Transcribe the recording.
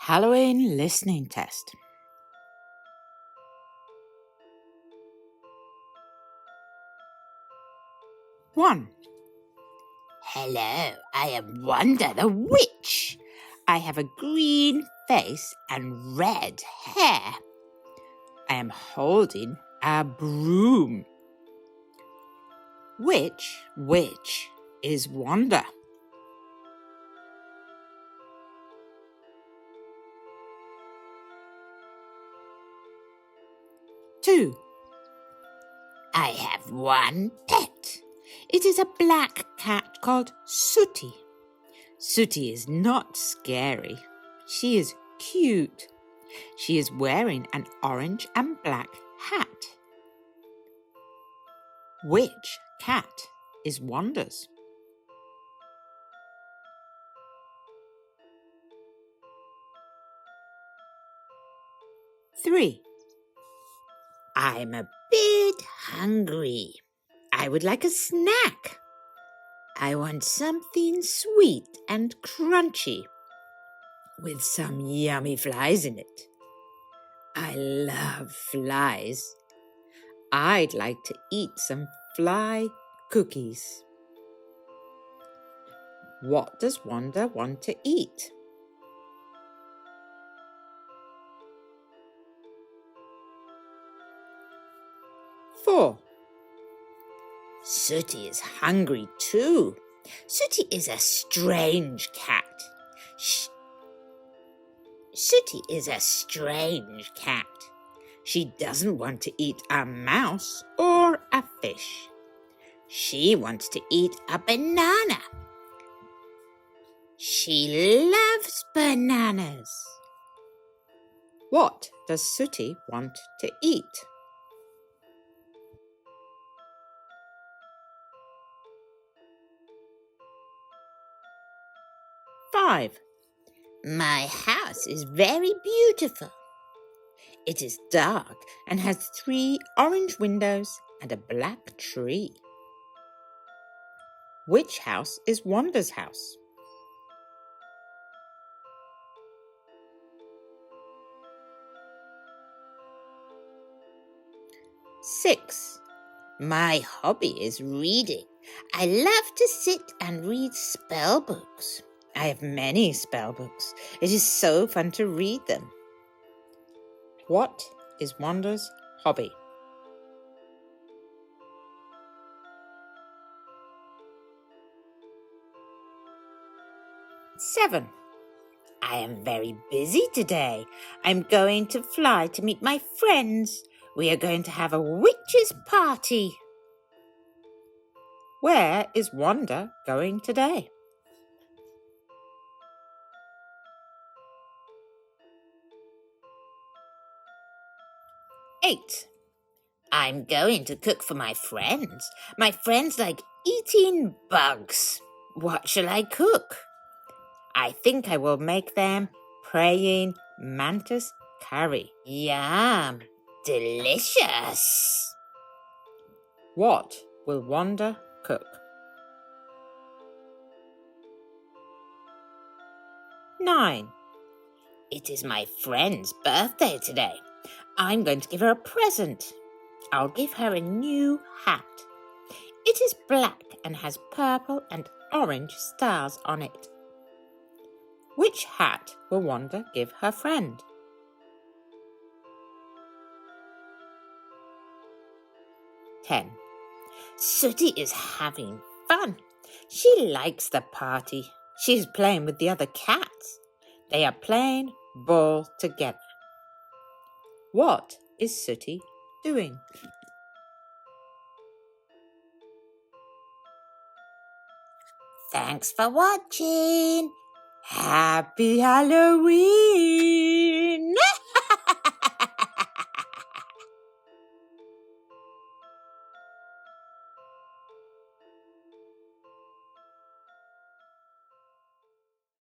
Halloween listening test. 1. Hello, I am Wanda the Witch. I have a green face and red hair. I am holding a broom. Which witch is Wanda? 2. I have one pet. It is a black cat called Sooty. Sooty is not scary. She is cute. She is wearing an orange and black hat. Which cat is Wanda's? 3. I'm a bit hungry. I would like a snack. I want something sweet and crunchy with some yummy flies in it. I love flies. I'd like to eat some fly cookies. What does Wanda want to eat? 4. Sooty is hungry too. Sooty is a strange cat. Sooty is a strange cat. She doesn't want to eat a mouse or a fish. She wants to eat a banana. She loves bananas. What does Sooty want to eat? 5. My house is very beautiful. It is dark and has 3 orange windows and a black tree. Which house is Wanda's house? 6. My hobby is reading. I love to sit and read spell books. I have many spell books. It is so fun to read them. What is Wanda's hobby? 7. I am very busy today. I'm going to fly to meet my friends. We are going to have a witches' party. Where is Wanda going today? 8. I'm going to cook for my friends. My friends like eating bugs. What shall I cook? I think I will make them praying mantis curry. Yum! Delicious! What will Wanda cook? 9. It is my friend's birthday today. I'm going to give her a present. I'll give her a new hat. It is black and has purple and orange stars on it. Which hat will Wanda give her friend? 10. Sooty is having fun. She likes the party. She's playing with the other cats. They are playing ball together. What is Sooty doing? Thanks for watching. Happy Halloween!